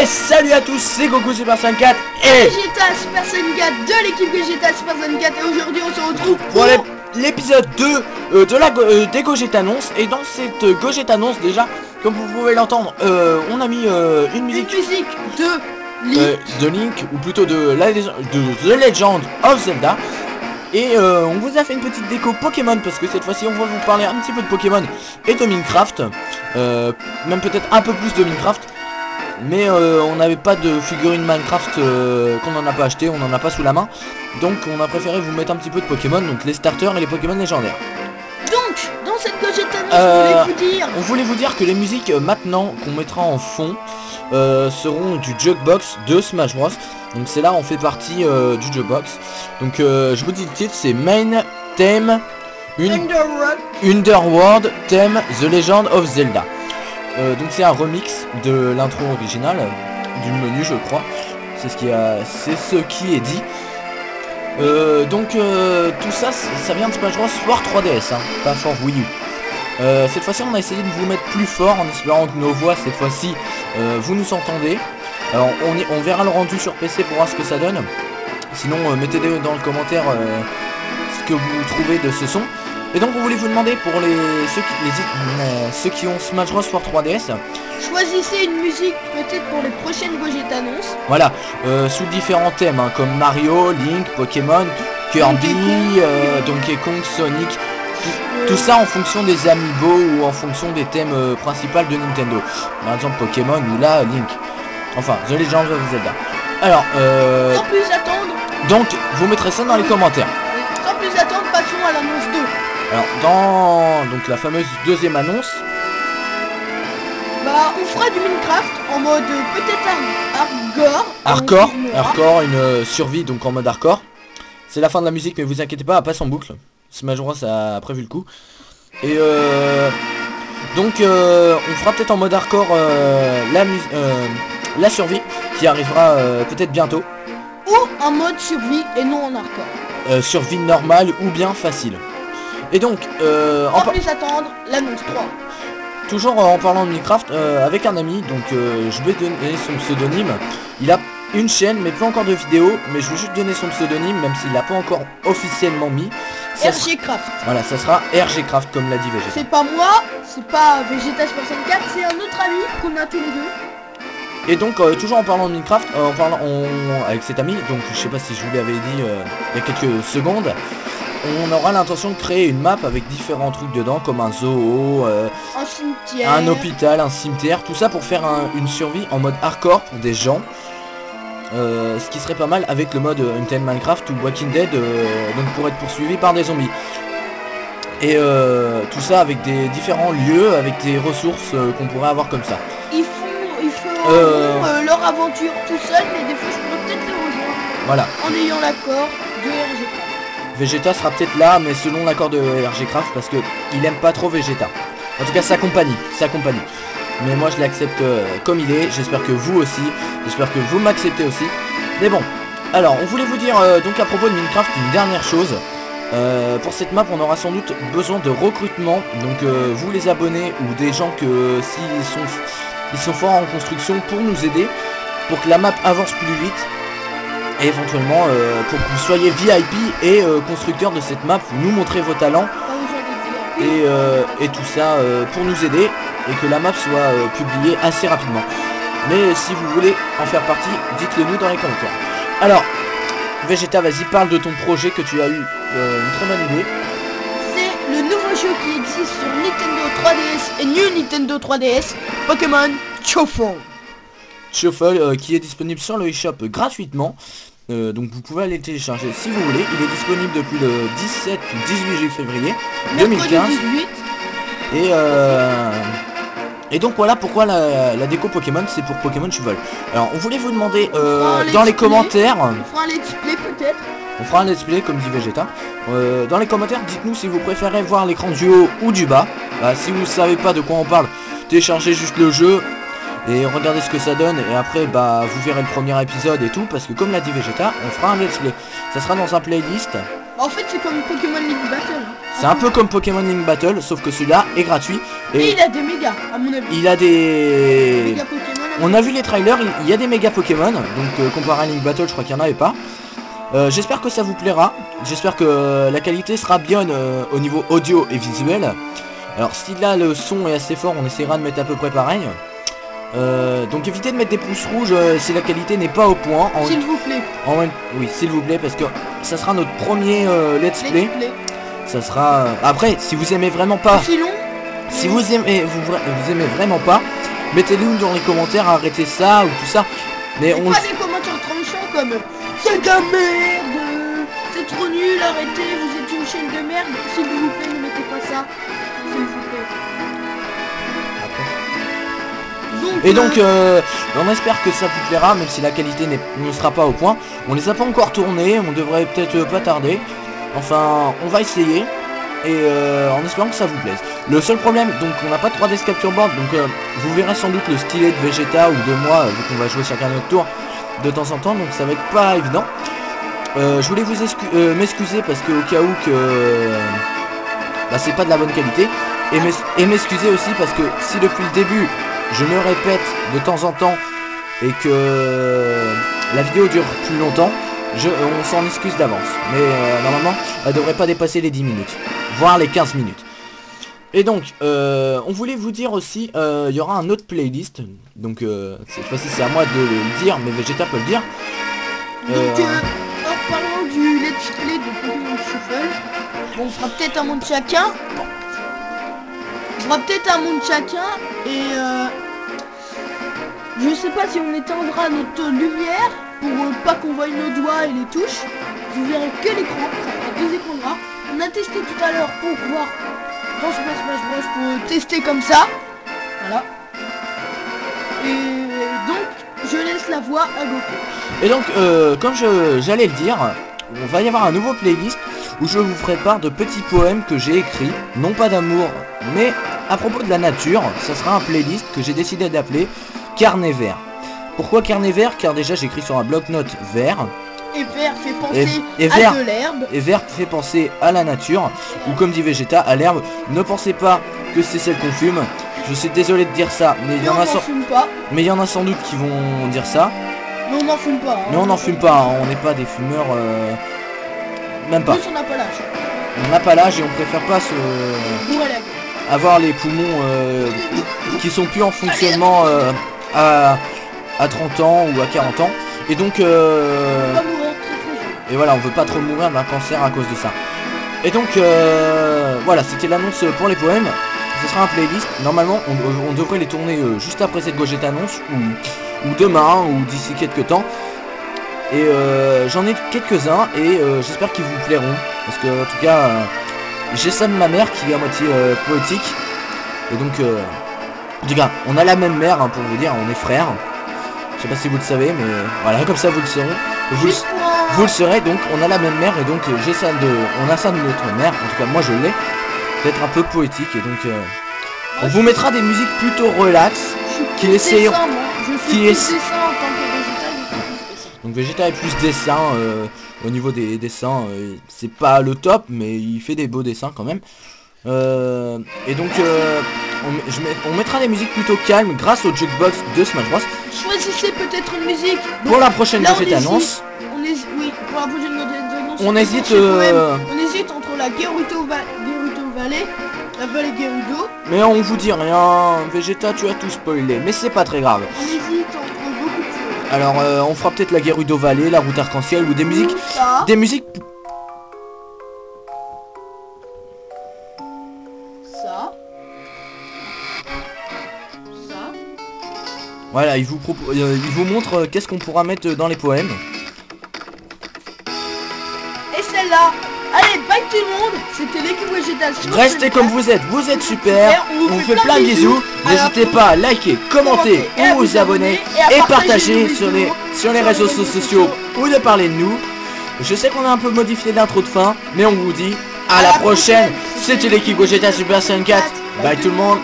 Et salut à tous, c'est Goku Super Saiyan 4 et Vegeta Super Saiyan 4 de l'équipe Vegeta Super Saiyan 4. Et aujourd'hui on se retrouve pour l'épisode 2 des Gogeta annonces. Et dans cette Gogeta annonce, déjà, comme vous pouvez l'entendre, on a mis une musique de Link, ou plutôt de The Legend of Zelda. Et on vous a fait une petite déco Pokémon, parce que cette fois-ci on va vous parler un petit peu de Pokémon et de Minecraft, même peut-être un peu plus de Minecraft. Mais on n'avait pas de figurine Minecraft qu'on n'en a pas acheté, on n'en a pas sous la main. Donc on a préféré vous mettre un petit peu de Pokémon, donc les starters et les Pokémon légendaires. Donc dans cette Gogeta on voulait vous dire que les musiques maintenant qu'on mettra en fond seront du Jukebox de Smash Bros. Donc c'est là on fait partie du Jukebox. Donc je vous dis le titre, c'est Main Theme Underworld Theme The Legend of Zelda. Donc c'est un remix de l'intro originale du menu, je crois. C'est ce qui est dit. Donc tout ça, ça vient de Smash Bros Fort 3DS, hein, pas Fort Wii U. Cette fois-ci, on a essayé de vous mettre plus fort en espérant que nos voix, cette fois-ci, vous nous entendez. Alors on verra le rendu sur PC pour voir ce que ça donne. Sinon, mettez dans le commentaire ce que vous trouvez de ce son. Et donc on voulait vous demander pour ceux qui ont Smash Bros Fort 3DS, choisissez une musique peut-être pour les prochaines Gogeta annonces. Voilà, sous différents thèmes, hein, comme Mario, Link, Pokémon, Kirby, Donkey Kong, Sonic, tout ça en fonction des amiibo ou en fonction des thèmes principaux de Nintendo. Par exemple Pokémon ou là Link. Enfin, The Legend of Zelda. Alors, sans plus attendre. Donc, vous mettrez ça dans les commentaires. Sans plus attendre, passons à l'annonce 2. Alors dans la fameuse deuxième annonce, bah on fera du Minecraft en mode peut-être hardcore, une survie donc en mode hardcore. C'est la fin de la musique mais vous inquiétez pas, elle passe en boucle. Smash Bros a prévu le coup. Et donc on fera peut-être en mode hardcore la survie qui arrivera peut-être bientôt. Ou en mode survie et non en hardcore. Survie normale ou bien facile. Et donc, sans plus attendre, l'annonce 3. Toujours en parlant de Minecraft, avec un ami, donc je vais donner son pseudonyme. Il a une chaîne, mais pas encore de vidéo, mais je vais juste donner son pseudonyme, même s'il l'a pas encore officiellement mis. RGCraft. Voilà, ça sera RGCraft, comme l'a dit Vegeta. C'est pas moi, c'est pas Vegeta Super Saiyan 4, c'est un autre ami qu'on a tous les deux. Et donc, toujours en parlant de Minecraft, avec cet ami, donc je sais pas si je vous l'avais dit il y a quelques secondes. On aura l'intention de créer une map avec différents trucs dedans, comme un zoo, un cimetière, un hôpital, un cimetière, tout ça pour faire une survie en mode hardcore pour des gens. Ce qui serait pas mal avec le mode Untitled Minecraft ou Walking Dead, donc pour être poursuivi par des zombies. Et tout ça avec des différents lieux, avec des ressources qu'on pourrait avoir comme ça. Ils font leur aventure tout seul, mais des fois je pourrais peut-être les rejoindre. Voilà. En ayant l'accord de RGCraft. Vegeta sera peut-être là, mais selon l'accord de RGCraft, parce que il aime pas trop Vegeta. En tout cas, sa compagnie. Mais moi, je l'accepte comme il est. J'espère que vous aussi. J'espère que vous m'acceptez aussi. Mais bon. Alors, on voulait vous dire donc à propos de Minecraft une dernière chose. Pour cette map, on aura sans doute besoin de recrutement. Donc, vous les abonnés ou des gens que s'ils sont forts en construction pour nous aider, pour que la map avance plus vite. Et éventuellement pour que vous soyez VIP et constructeur de cette map, vous nous montrez vos talents et tout ça pour nous aider et que la map soit publiée assez rapidement. Mais si vous voulez en faire partie, dites-le nous dans les commentaires. Alors Vegeta, vas-y, parle de ton projet que tu as eu une très bonne idée. C'est le nouveau jeu qui existe sur Nintendo 3DS et New Nintendo 3DS, Pokémon Shuffle, qui est disponible sur le eShop gratuitement. Donc vous pouvez aller le télécharger si vous voulez. Il est disponible depuis le 17 ou 18 février 2015. 18. Et donc voilà pourquoi la déco Pokémon, c'est pour Pokémon Shuffle. Alors on voulait vous demander dans les commentaires. On fera un let's play peut-être. On fera un let's play comme dit Vegeta. Dans les commentaires, dites-nous si vous préférez voir l'écran du haut ou du bas. Si vous savez pas de quoi on parle, téléchargez juste le jeu et regardez ce que ça donne, et après bah vous verrez le premier épisode et tout, parce que comme l'a dit Vegeta, on fera un let's play. Ça sera dans un playlist. En fait c'est comme Pokémon Link Battle. C'est un peu comme Pokémon Link Battle, sauf que celui-là est gratuit. Et il a des mégas, à mon avis. Il a des... méga Pokémon On a vu les trailers, il y a des méga Pokémon, donc comparé à Link Battle, je crois qu'il n'y en avait pas. J'espère que ça vous plaira, j'espère que la qualité sera bien au niveau audio et visuel. Alors si là le son est assez fort, on essaiera de mettre à peu près pareil. Donc évitez de mettre des pouces rouges si la qualité n'est pas au point. S'il vous plaît. Oui, s'il vous plaît, parce que ça sera notre premier let's play. Ça sera... Après, si vous aimez vraiment pas... C'est long. Si vous aimez vraiment pas, mettez-le dans les commentaires, arrêtez ça ou tout ça. Mais on... Pas des commentaires tranchants comme c'est de la merde, c'est trop nul, arrêtez, vous êtes une chaîne de merde. S'il vous plaît, ne mettez pas ça. S'il vous plaît. Et donc on espère que ça vous plaira, même si la qualité ne sera pas au point. On les a pas encore tournés, on devrait peut-être pas tarder. Enfin, on va essayer. Et en espérant que ça vous plaise. Le seul problème, donc on n'a pas de 3D capture board, donc vous verrez sans doute le stylet de Vegeta ou de moi, vu qu'on va jouer chacun notre tour de temps en temps, donc ça va être pas évident. Je voulais vous m'excuser parce que au cas où que bah, c'est pas de la bonne qualité, et m'excuser aussi parce que si depuis le début je me répète de temps en temps et que la vidéo dure plus longtemps, on s'en excuse d'avance. Mais normalement elle devrait pas dépasser les 10 minutes, voire les 15 minutes. Et donc on voulait vous dire aussi, il y aura un autre playlist. Donc cette fois-ci c'est à moi de le dire, mais Vegeta peut le dire. Donc en parlant du let's play de Pokémon Shuffle, bon, on fera peut-être un monde chacun. On fera peut-être un monde chacun et je sais pas si on éteindra notre lumière pour pas qu'on voie nos doigts et les touches. Vous verrez que l'écran, ça fera 2 écrans noirs. On a testé tout à l'heure pour voir dans Smash Bros pour tester comme ça. Voilà. Et donc je laisse la voix à Goku. Et donc comme j'allais le dire, on va y avoir un nouveau playlist où je vous ferai part de petits poèmes que j'ai écrits, non pas d'amour, mais à propos de la nature. Ça sera un playlist que j'ai décidé d'appeler Carnet Vert. Pourquoi Carnet Vert? Car déjà j'écris sur un bloc-notes vert. Et vert fait penser vert, à de l'herbe. Et vert fait penser à la nature, ou comme dit Vegeta, à l'herbe. Ne pensez pas que c'est celle qu'on fume. Je suis désolé de dire ça, mais il y en a sans doute qui vont dire ça. Mais on n'en fume pas. Hein, mais on n'en fume pas, hein, on n'est pas des fumeurs. Même pas. Plus on n'a pas l'âge. On n'a pas l'âge et on préfère pas se avoir les poumons qui sont plus en fonctionnement à 30 ans ou à 40 ans. Et donc et voilà, on veut pas trop mourir d'un cancer à cause de ça. Et donc voilà, c'était l'annonce pour les poèmes. Ce sera un playlist. Normalement on devrait les tourner juste après cette Gogeta annonce, ou demain, ou d'ici quelques temps. Et j'en ai quelques-uns et j'espère qu'ils vous plairont. Parce que en tout cas j'ai ça de ma mère qui est à moitié poétique. Et donc en tout cas on a la même mère, hein, pour vous dire, on est frères. Je sais pas si vous le savez, mais voilà, comme ça vous le saurez. Vous le saurez, donc on a la même mère et donc on a ça de notre mère. En tout cas moi je l'ai. D'être un peu poétique et donc on vous mettra des musiques plutôt relax qui essayent. Donc Vegeta est plus dessin au niveau des dessins, c'est pas le top, mais il fait des beaux dessins quand même. Et donc on mettra des musiques plutôt calmes grâce au jukebox de Smash Bros. Choisissez peut-être une musique. Donc, pour la prochaine Gogeta annonce. Oui, pour la prochaine Gogeta annonce. On hésite. On hésite entre la Gerudo Valley, la vallée Gerudo. Mais on vous dit rien, Vegeta, tu as tout spoilé, mais c'est pas très grave. On hésite entre beaucoup de choses. Alors on fera peut-être la Gerudo Valley, la route arc-en-ciel ou des musiques. Des musiques. Voilà, il vous montre qu'est-ce qu'on pourra mettre dans les poèmes. Et celle-là. Allez, bye tout le monde. C'était l'équipe Vegeta. Restez comme vous êtes super. On vous fait plein de bisous. N'hésitez pas à liker, commenter ou vous abonner et partager sur les réseaux sociaux ou de parler de nous. Je sais qu'on a un peu modifié l'intro de fin, mais on vous dit à la prochaine. C'était l'équipe Gogeta Super 54. Bye tout le monde.